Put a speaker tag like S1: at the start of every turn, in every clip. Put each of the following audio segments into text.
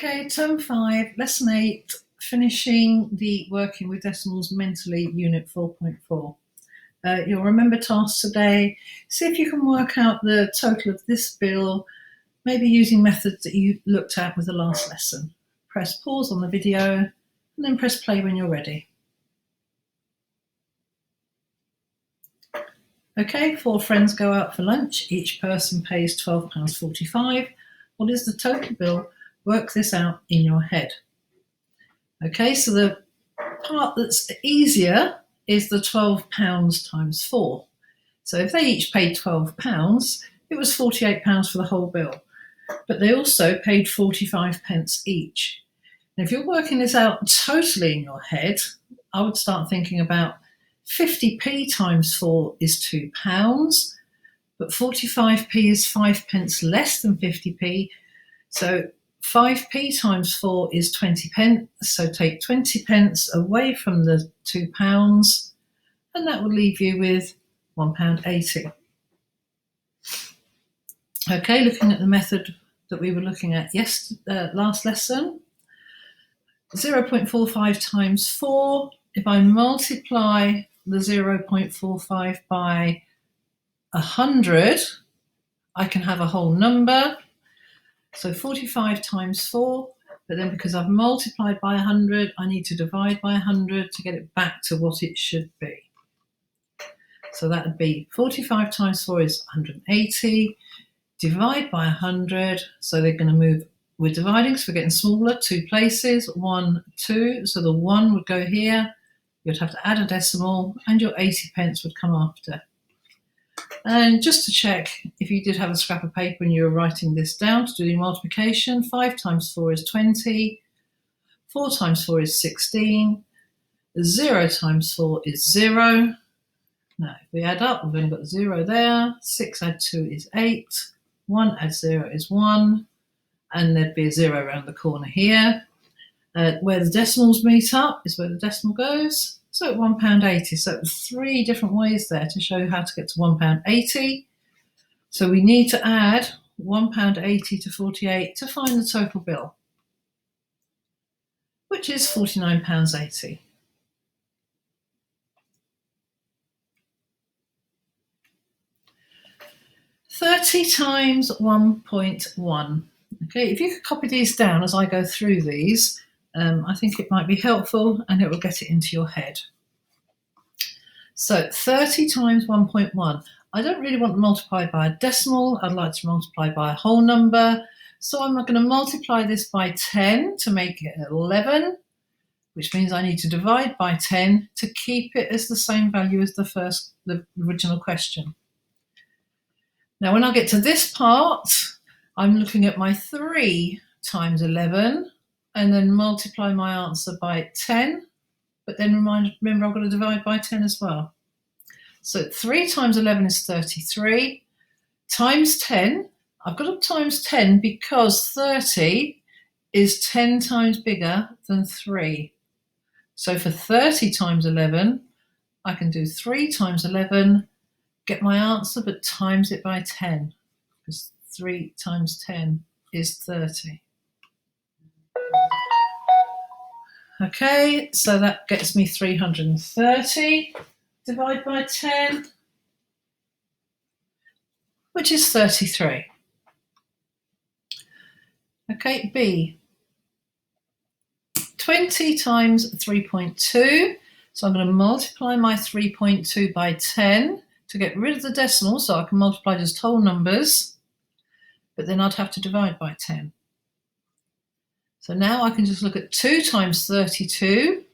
S1: Okay, term 5, lesson 8, finishing the working with decimals mentally, unit 4.4. You'll remember tasks today. See if you can work out the total of this bill, maybe using methods that you looked at with the last lesson. Press pause on the video and then press play when you're ready. Okay, 4 friends go out for lunch. Each person pays £12.45. What is the total bill? Work this out in your head. Okay, so the part that's easier is the £12 times 4. So if they each paid £12, it was £48 for the whole bill. But they also paid 45 pence each. And if you're working this out totally in your head, I would start thinking about 50p times 4 is £2, but 45p is 5 pence less than 50p. So 5p times 4 is 20 pence, so take 20 pence away from the £2, and that will leave you with £1.80. Okay, looking at the method that we were looking at last lesson, 0.45 times 4, if I multiply the 0.45 by 100, I can have a whole number. So 45 times 4, but then because I've multiplied by 100, I need to divide by 100 to get it back to what it should be. So that would be 45 times 4 is 180, divide by 100, so they're going to move, we're dividing, so we're getting smaller, 2 places, 1, 2, so the 1 would go here, you'd have to add a decimal, and your 80 pence would come after. And just to check, if you did have a scrap of paper and you were writing this down to do the multiplication, 5 times 4 is 20, 4 times 4 is 16, 0 times 4 is 0. Now, if we add up, we've only got 0 there, 6 add 2 is 8, 1 add 0 is 1, and there'd be a 0 around the corner here. Where the decimals meet up is where the decimal goes. So £1.80. So 3 different ways there to show how to get to £1.80. So we need to add £1.80 to 48 to find the total bill, which is £49.80. £30 times 1.1. Okay, if you could copy these down as I go through these, I think it might be helpful and it will get it into your head. So 30 times 1.1. I don't really want to multiply by a decimal. I'd like to multiply by a whole number. So I'm going to multiply this by 10 to make it 11, which means I need to divide by 10 to keep it as the same value as the original question. Now, when I get to this part, I'm looking at my 3 times 11 and then multiply my answer by 10. But then remember, I've got to divide by 10 as well. So 3 times 11 is 33. Times 10, I've got to times 10 because 30 is 10 times bigger than 3. So for 30 times 11, I can do 3 times 11, get my answer, but times it by 10, because 3 times 10 is 30. Okay, so that gets me 330, divide by 10, which is 33. Okay, B. 20 times 3.2, so I'm going to multiply my 3.2 by 10 to get rid of the decimal, so I can multiply just whole numbers, but then I'd have to divide by 10. So now I can just look at 2 times 32,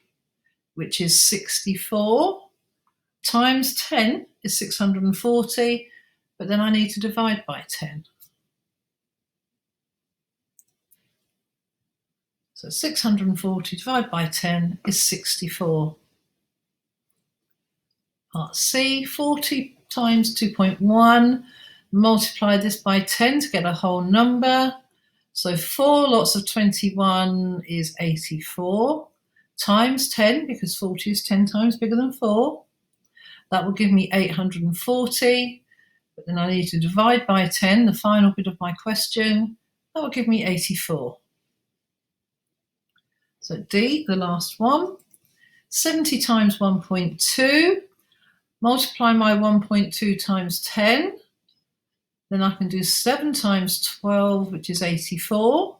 S1: which is 64, times 10 is 640, but then I need to divide by 10. So 640 divided by 10 is 64. Part C, 40 times 2.1, multiply this by 10 to get a whole number. So 4 lots of 21 is 84, times 10, because 40 is 10 times bigger than 4. That will give me 840, but then I need to divide by 10, the final bit of my question. That will give me 84. So D, the last one, 70 times 1.2, multiply my 1.2 times 10, then I can do 7 times 12, which is 84,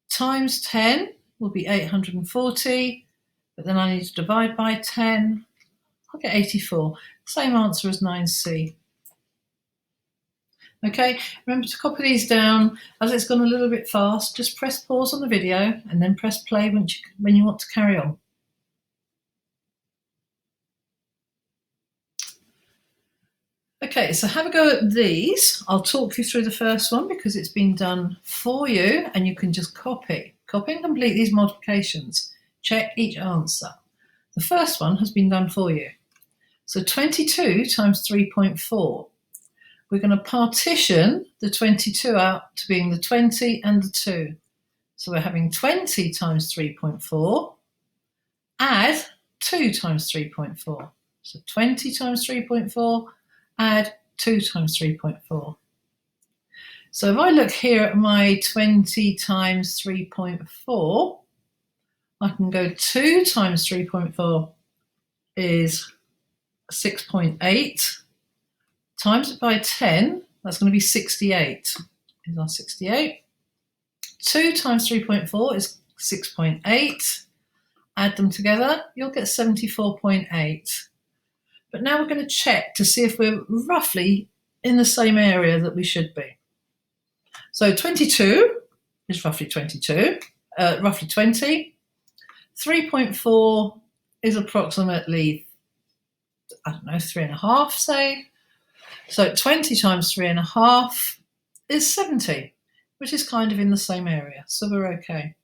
S1: times 10 will be 840, but then I need to divide by 10, I'll get 84. Same answer as 9C. Okay, remember to copy these down. As it's gone a little bit fast, just press pause on the video and then press play when you want to carry on. Okay, so have a go at these. I'll talk you through the first one because it's been done for you and you can just copy and complete these multiplications. Check each answer. The first one has been done for you. So 22 times 3.4. We're going to partition the 22 out to being the 20 and the 2. So we're having 20 times 3.4, add 2 times 3.4. So 20 times 3.4, add 2 times 3.4. So if I look here at my 20 times 3.4, I can go 2 times 3.4 is 6.8. Times it by 10, that's going to be 68. Is our 68. 2 times 3.4 is 6.8. Add them together, you'll get 74.8. But now we're going to check to see if we're roughly in the same area that we should be. So 22 is roughly 22, roughly 20. 3.4 is approximately, I don't know, 3.5, say. So 20 times 3.5 is 70, which is kind of in the same area. So we're okay.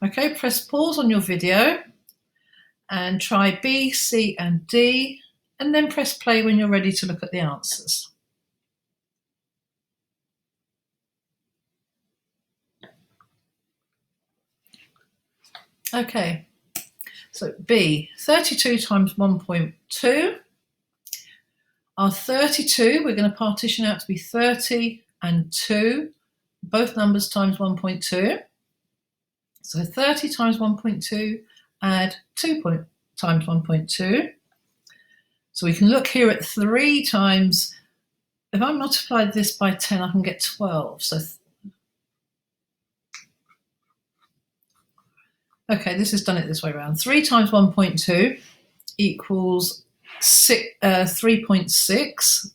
S1: Okay, press pause on your video and try B, C, and D, and then press play when you're ready to look at the answers. Okay, so B, 32 times 1.2. Our 32, we're going to partition out to be 30 and 2, both numbers times 1.2. So 30 times 1.2, add 2 times 1.2. So we can look here at 3 times, if I multiply this by 10, I can get 12. So, okay, this has done it this way around. 3 times 1.2 equals 3.6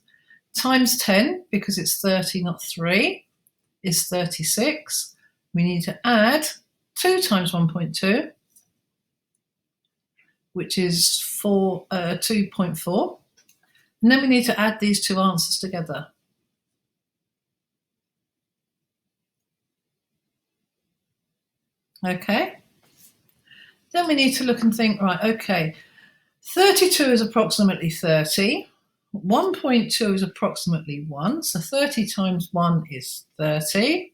S1: times 10, because it's 30, not 3, is 36. We need to add 2 times 1.2, which is 2.4. And then we need to add these two answers together. Okay. Then we need to look and think, right, okay, 32 is approximately 30. 1.2 is approximately 1. So 30 times 1 is 30.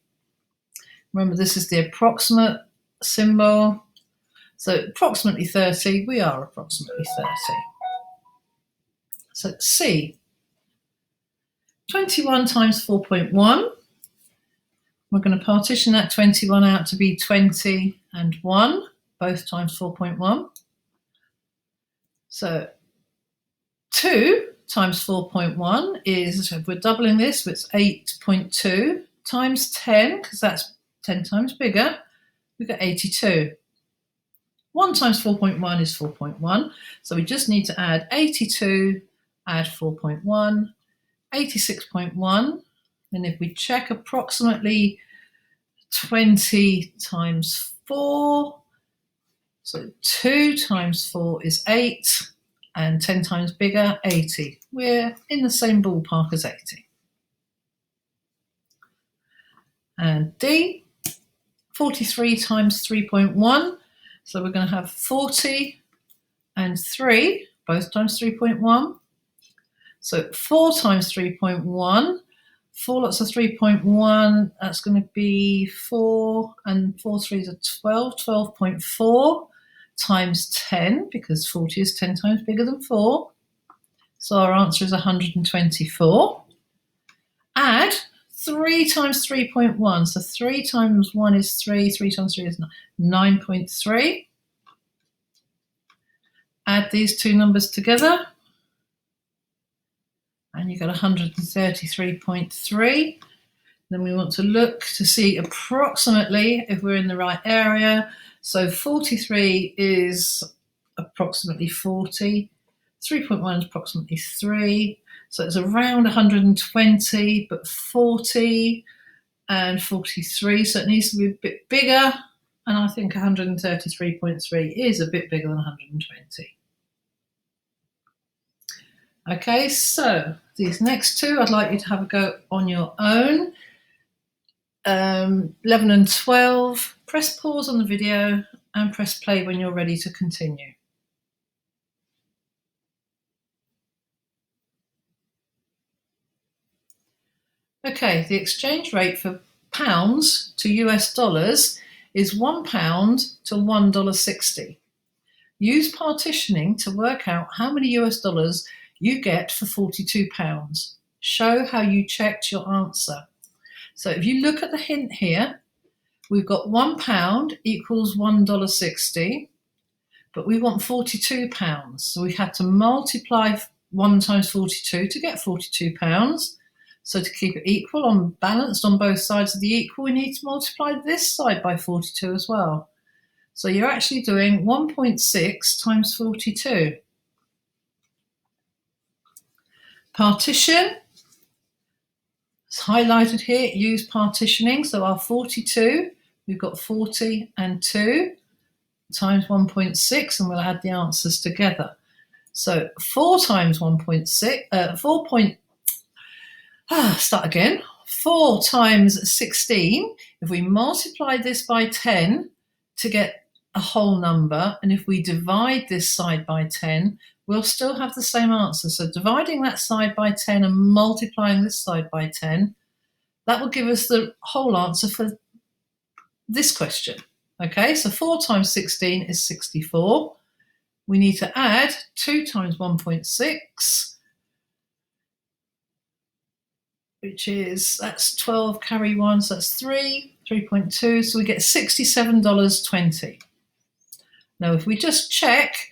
S1: Remember, this is the approximate symbol. So approximately 30, we are approximately 30. So C, 21 times 4.1. We're going to partition that 21 out to be 20 and 1, both times 4.1. So 2 times 4.1 is, if we're doubling this, it's 8.2 times 10, because that's 10 times bigger, we've got 82. 1 times 4.1 is 4.1, so we just need to add 82, add 4.1, 86.1, and if we check approximately 20 times 4, so 2 times 4 is 8, and 10 times bigger, 80. We're in the same ballpark as 80. And D, 43 times 3.1. So we're going to have 40 and 3, both times 3.1. So 4 times 3.1, 4 lots of 3.1, that's going to be 4, and 4 3s are 12, 12.4 times 10, because 40 is 10 times bigger than 4. So our answer is 124. Add 3 times 3.1. So 3 times 1 is 3. 3 times 3 is 9.3. Add these two numbers together, and you get 133.3. Then we want to look to see approximately if we're in the right area. So 43 is approximately 40. 3.1 is approximately 3. So it's around 120, but 40 and 43. So it needs to be a bit bigger. And I think 133.3 is a bit bigger than 120. Okay, so these next two, I'd like you to have a go on your own. 11 and 12, press pause on the video and press play when you're ready to continue. Okay, the exchange rate for pounds to US dollars is £1 to $1.60. Use partitioning to work out how many US dollars you get for £42. Show how you checked your answer. So if you look at the hint here, we've got £1 equals $1.60, but we want £42. So we had to multiply 1 times 42 to get £42. So to keep it equal and balanced on both sides of the equal, we need to multiply this side by 42 as well. So you're actually doing 1.6 times 42. Partition. It's highlighted here, use partitioning. So our 42, we've got 40 and 2 times 1.6, and we'll add the answers together. So 4 times 1.6, 4 times 16, if we multiply this by 10 to get a whole number, and if we divide this side by 10, we'll still have the same answer. So dividing that side by 10 and multiplying this side by 10, that will give us the whole answer for this question. Okay, so 4 times 16 is 64. We need to add 2 times 1.6, which is, that's 12 carry 1, so that's 3.2, so we get $67.20. Now if we just check,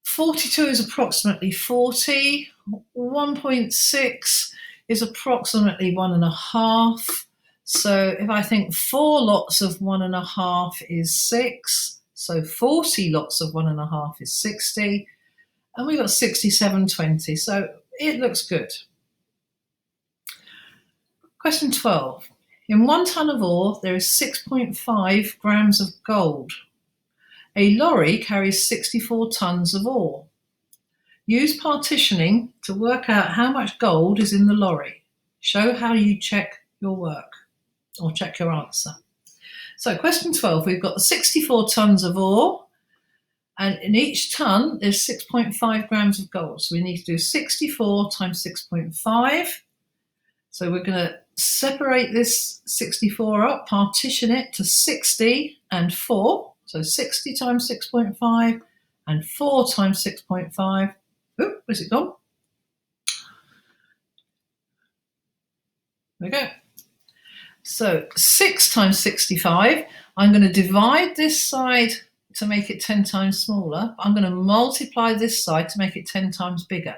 S1: 42 is approximately 40, 1.6 is approximately 1.5. So if I think 4 lots of 1.5 is 6, so 40 lots of 1.5 is 60, and we got 67.20, so it looks good. Question 12. In 1 ton of ore, there is 6.5 grams of gold. A lorry carries 64 tons of ore. Use partitioning to work out how much gold is in the lorry. Show how you check your work, or check your answer. So question 12, we've got the 64 tons of ore, and in each ton there's 6.5 grams of gold. So we need to do 64 times 6.5. So we're going to separate this 64 up, partition it to 60 and 4. So 60 times 6.5 and 4 times 6.5. Oh, where's it gone? There we go. So 6 times 65, I'm going to divide this side to make it 10 times smaller. I'm going to multiply this side to make it 10 times bigger.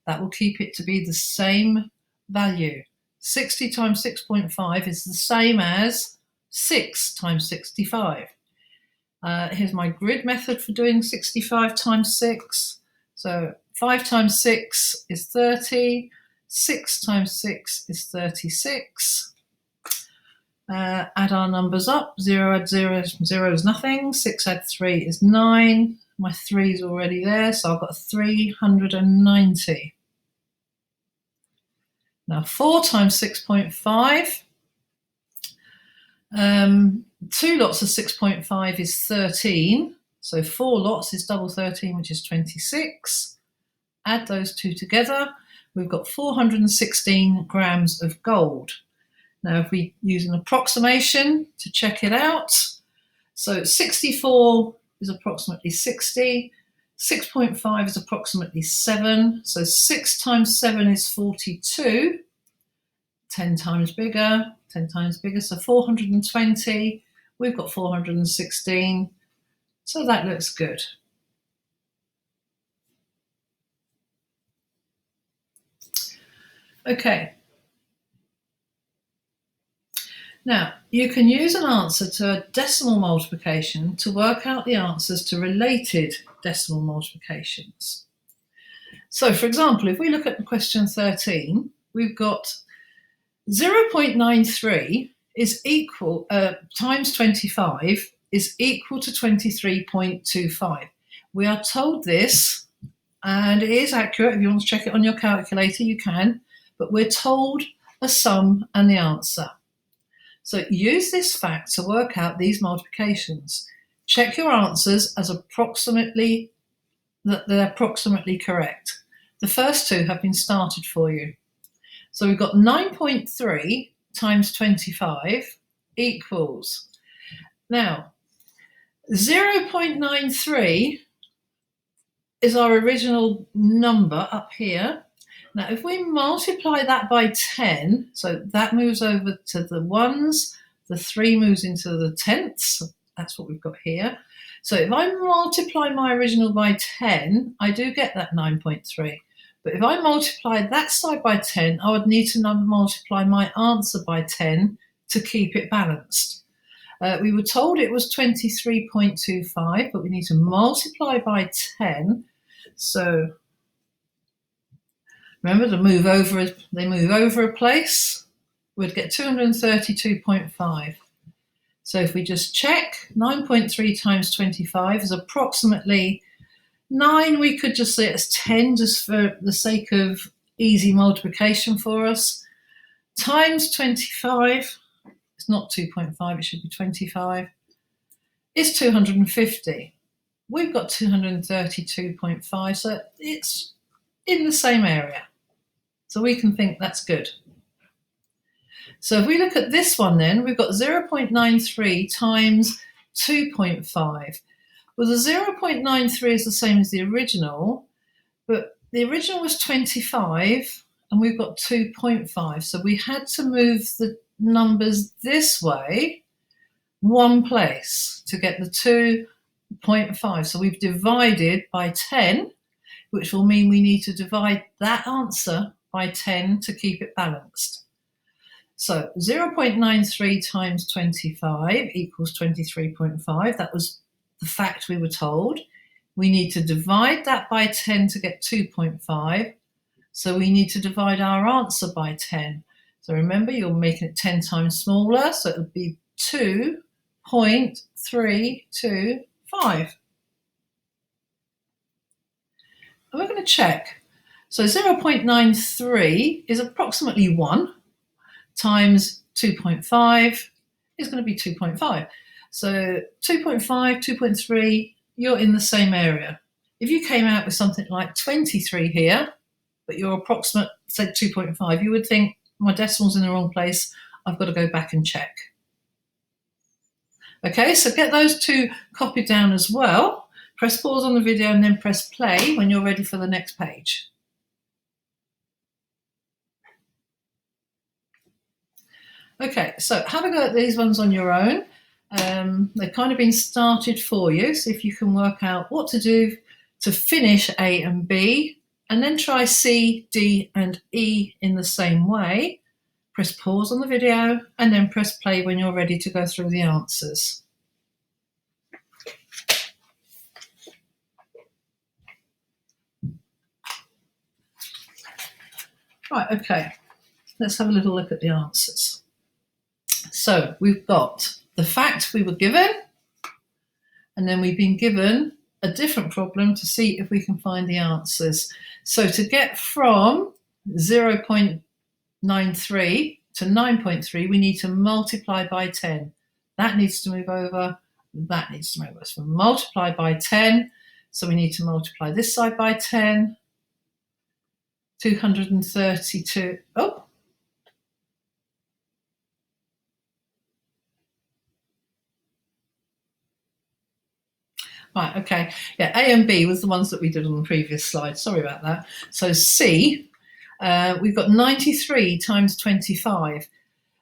S1: That will keep it to be the same value. 60 times 6.5 is the same as 6 times 65. Here's my grid method for doing 65 times 6. So 5 times 6 is 30. 6 times 6 is 36. Add our numbers up. 0 add 0, 0 is nothing. 6 add 3 is 9. My 3 is already there, so I've got 390. Now 4 times 6.5. 2 lots of 6.5 is 13. So 4 lots is double 13, which is 26. Add those two together. We've got 416 grams of gold. Now, if we use an approximation to check it out, so 64 is approximately 60. 6.5 is approximately 7. So 6 times 7 is 42. 10 times bigger, 10 times bigger, so 420. We've got 416, so that looks good. Okay. Now, you can use an answer to a decimal multiplication to work out the answers to related decimal multiplications. So, for example, if we look at question 13, we've got 0.93 is equal, times 25 is equal to 23.25. We are told this, and it is accurate. If you want to check it on your calculator, you can, but we're told a sum and the answer. So use this fact to work out these multiplications. Check your answers as approximately, that they're approximately correct. The first two have been started for you. So we've got 9.3 times 25 equals. Now, 0.93 is our original number up here. Now, if we multiply that by 10, so that moves over to the ones, the 3 moves into the tenths. That's what we've got here. So if I multiply my original by 10, I do get that 9.3. But if I multiply that side by 10, I would need to multiply my answer by 10 to keep it balanced. We were told it was 23.25, but we need to multiply by 10. So remember, they move over a place, we'd get 232.5. So if we just check, 9.3 times 25 is approximately 9. We could just say it's 10 just for the sake of easy multiplication for us. Times 25, it's not 2.5, it should be 25, is 250. We've got 232.5, so it's in the same area. So we can think that's good. So if we look at this one then, we've got 0.93 times 2.5. Well, the 0.93 is the same as the original, but the original was 25 and we've got 2.5. So we had to move the numbers this way one place to get the 2.5. So we've divided by 10, which will mean we need to divide that answer by 10 to keep it balanced. So 0.93 times 25 equals 23.5. That was the fact we were told. We need to divide that by 10 to get 2.5. So we need to divide our answer by 10. So remember, you're making it 10 times smaller, so it would be 2.325. And we're going to check. So 0.93 is approximately 1 times 2.5 is going to be 2.5. So 2.5, 2.3, you're in the same area. If you came out with something like 23 here, but your approximate said 2.5, you would think, my decimal's in the wrong place, I've got to go back and check. Okay, so get those two copied down as well. Press pause on the video and then press play when you're ready for the next page. Okay, so have a go at these ones on your own. They've kind of been started for you, so if you can work out what to do to finish A and B, and then try C, D and E in the same way. Press pause on the video and then press play when you're ready to go through the answers. Right, okay, let's have a little look at the answers. So we've got the fact we were given, and then we've been given a different problem to see if we can find the answers. So to get from 0.93 to 9.3, we need to multiply by 10. That needs to move over, that needs to move over. So multiply by 10, so we need to multiply this side by 10. 232, oh. Right, okay. Yeah, A and B was the ones that we did on the previous slide. Sorry about that. So C, we've got 93 times 25.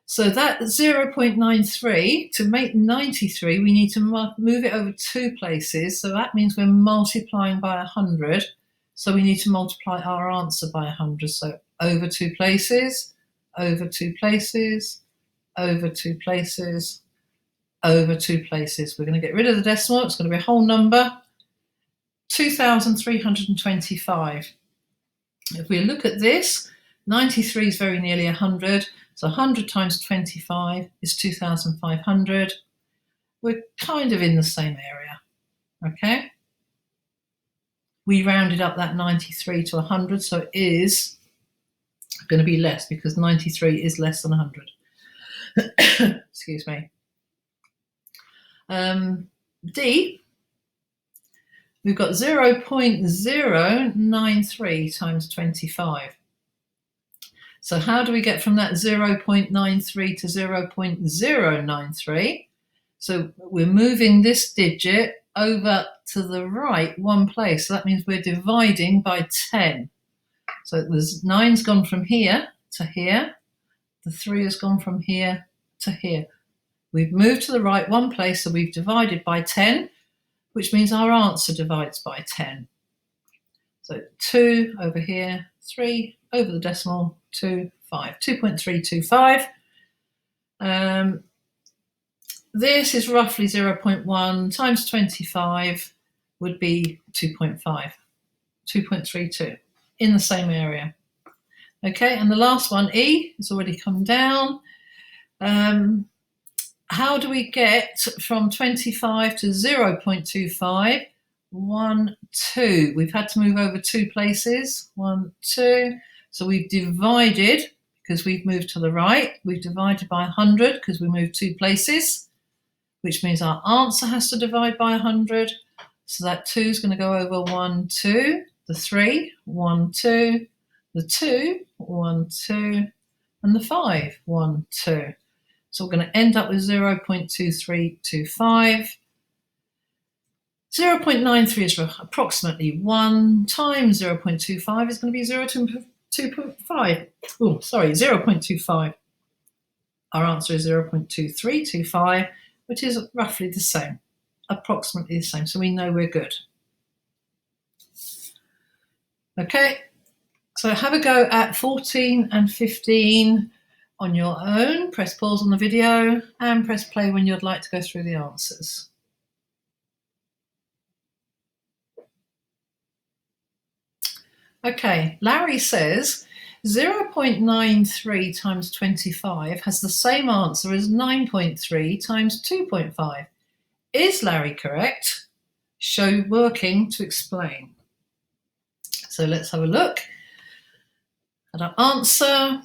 S1: So that 0.93, to make 93, we need to move it over 2 places. So that means we're multiplying by 100. So we need to multiply our answer by 100. So over 2 places, over 2 places, over 2 places, over 2 places. We're going to get rid of the decimal. It's going to be a whole number, 2,325. If we look at this, 93 is very nearly 100. So 100 times 25 is 2,500. We're kind of in the same area, okay? We rounded up that 93 to 100, so it is going to be less because 93 is less than 100. Excuse me. D, we've got 0.093 times 25. So how do we get from that 0.93 to 0.093? So we're moving this digit over to the right 1 place. So that means we're dividing by 10. So the 9's gone from here to here. The 3 has gone from here to here. We've moved to the right 1 place, so we've divided by 10, which means our answer divides by 10. So 2 over here, 3 over the decimal, 2, 5, 2.325. This is roughly 0.1 times 25 would be 2.5, 2.32, in the same area. Okay, and the last one, E, has already come down. How do we get from 25 to 0.25? 1, 2. We've had to move over 2 places. 1, 2. So we've divided because we've moved to the right. We've divided by 100 because we moved 2 places, which means our answer has to divide by 100. So that 2 is going to go over 1, 2. The 3, 1, 2. The 2, 1, 2. And the 5, 1, 2. So we're going to end up with 0.2325. 0.93 is approximately 1 times 0.25 is going to be 2.5. Oh, sorry, 0.25. Our answer is 0.2325, which is roughly the same, approximately the same. So we know we're good. Okay, so have a go at 14 and 15 on your own. Press pause on the video and press play when you'd like to go through the answers. Okay, Larry says 0.93 times 25 has the same answer as 9.3 times 2.5. Is Larry correct? Show working to explain. So let's have a look at our answer.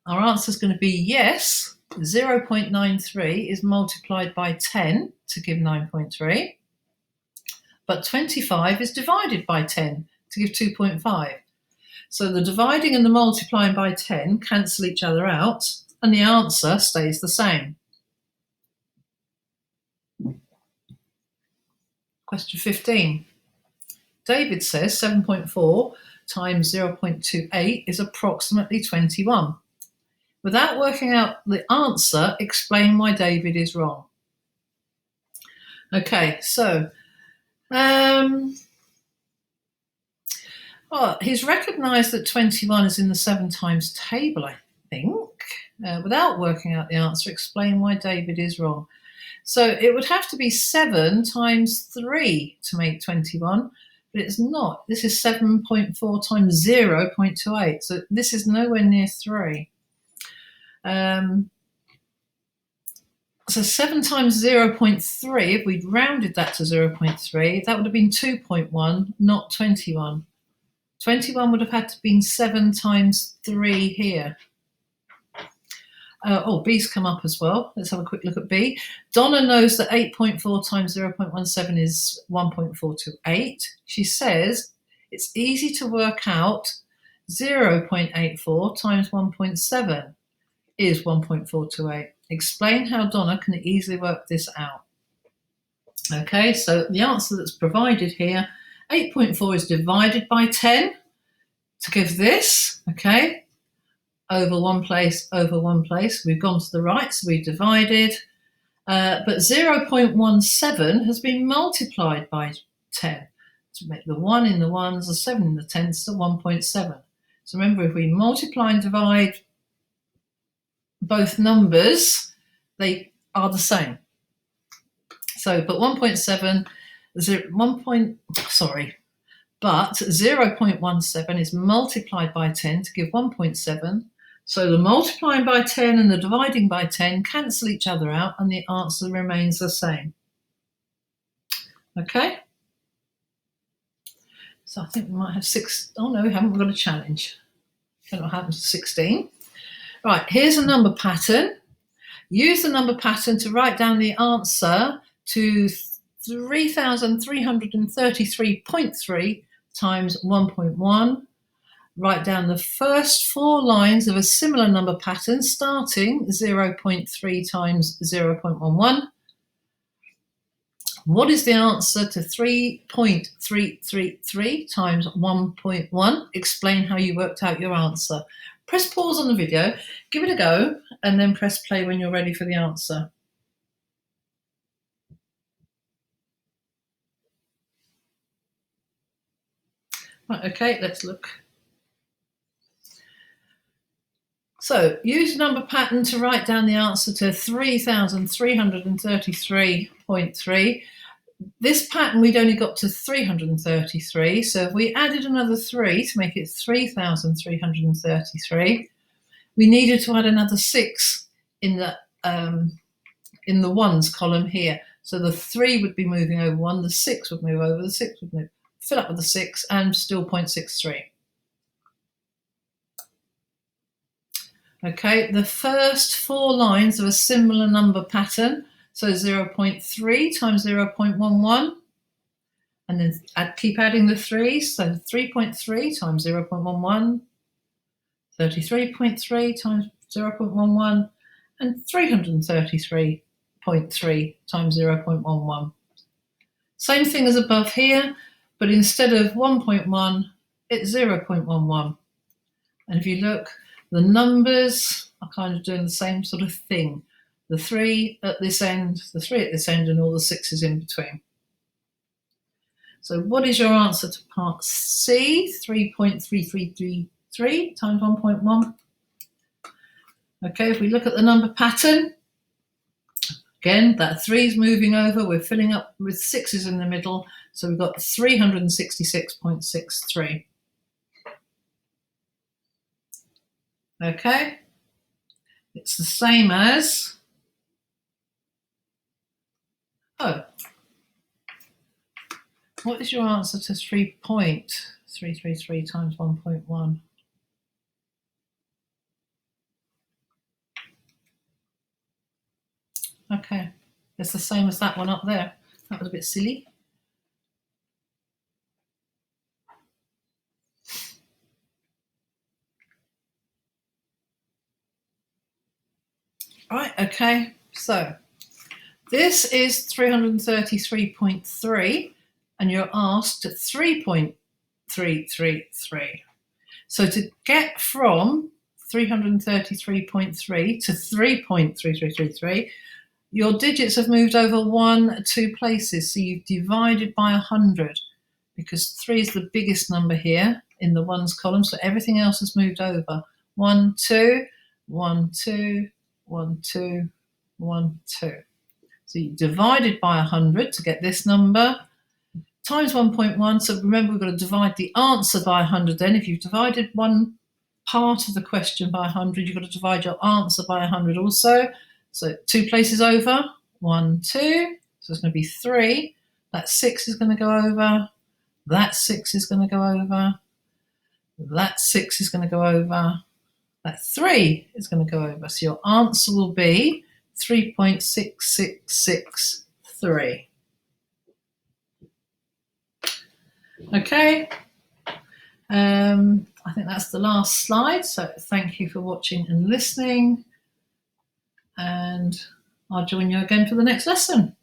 S1: Our answer is going to be yes. 0.93 is multiplied by 10 to give 9.3. But 25 is divided by 10 to give 2.5. So the dividing and the multiplying by 10 cancel each other out, and the answer stays the same. Question 15. David says 7.4 times 0.28 is approximately 21. Without working out the answer, explain why David is wrong. Okay, so well, he's recognised that 21 is in the 7 times table, I think. Without working out the answer, explain why David is wrong. So it would have to be 7 times 3 to make 21, but it's not. This is 7.4 times 0.28, so this is nowhere near 3. So 7 times 0.3, if we'd rounded that to 0.3, that would have been 2.1, not 21. 21 would have had to been 7 times 3 here. B's come up as well. Let's have a quick look at B. Donna knows that 8.4 times 0.17 is 1.428. She says it's easy to work out 0.84 times 1.7 is 1.428. Explain how Donna can easily work this out. Okay, so the answer that's provided here, 8.4 is divided by 10 to give this, okay, over one place, we've gone to the right, so we divided, but 0.17 has been multiplied by 10 to make the 1 in the ones, the 7 in the tens, so 1.7. So remember, if we multiply and divide both numbers, they are the same. So, but 1.7, but 0.17 is multiplied by 10 to give 1.7. So the multiplying by 10 and the dividing by 10 cancel each other out, and the answer remains the same. Okay? So I think we might have 6. Oh no, we haven't got a challenge. I don't know what happens to 16. Right, here's a number pattern. Use the number pattern to write down the answer to 3,333.3 times 1.1. Write down the first 4 lines of a similar number pattern starting 0.3 times 0.11. What is the answer to 3.333 times 1.1? Explain how you worked out your answer. Press pause on the video, give it a go, and then press play when you're ready for the answer. Right, okay, let's look. So, use number pattern to write down the answer to 3,333.3. This pattern, we'd only got to 333, so if we added another 3 to make it 3,333, we needed to add another 6 in the ones column here. So the 3 would be moving over 1, the 6 would move over, the 6 would move, fill up with the 6, and still 0.63. Okay, the first 4 lines of a similar number pattern, so 0.3 times 0.11, and then keep adding the 3s, so 3.3 times 0.11, 33.3 times 0.11, and 333.3 times 0.11. Same thing as above here, but instead of 1.1, it's 0.11. And if you look, the numbers are kind of doing the same sort of thing. The 3 at this end, the 3 at this end, and all the 6s in between. So what is your answer to part C? 3.3333 times 1.1. Okay, if we look at the number pattern, again, that 3 is moving over, we're filling up with 6s in the middle, so we've got 366.63. Okay, it's the same as, what is your answer to 3.333 times 1.1? Okay, it's the same as that one up there. That was a bit silly. Right, okay, so this is 333.3, and you're asked 3.333. So to get from 333.3 to 3.3333, your digits have moved over 2 places, so you've divided by 100, because 3 is the biggest number here in the ones column, so everything else has moved over. 1, 2, 1, 2, 1, 2, 1, 2. So you divided by 100 to get this number, times 1.1. So remember, we've got to divide the answer by 100 then. If you've divided one part of the question by 100, you've got to divide your answer by 100 also. So 2 places over, 1, 2. So it's going to be 3. That 6 is going to go over. That 6 is going to go over. That 6 is going to go over. That 3 is going to go over. So your answer will be 3.6663. Okay. I think that's the last slide. So thank you for watching and listening. And I'll join you again for the next lesson.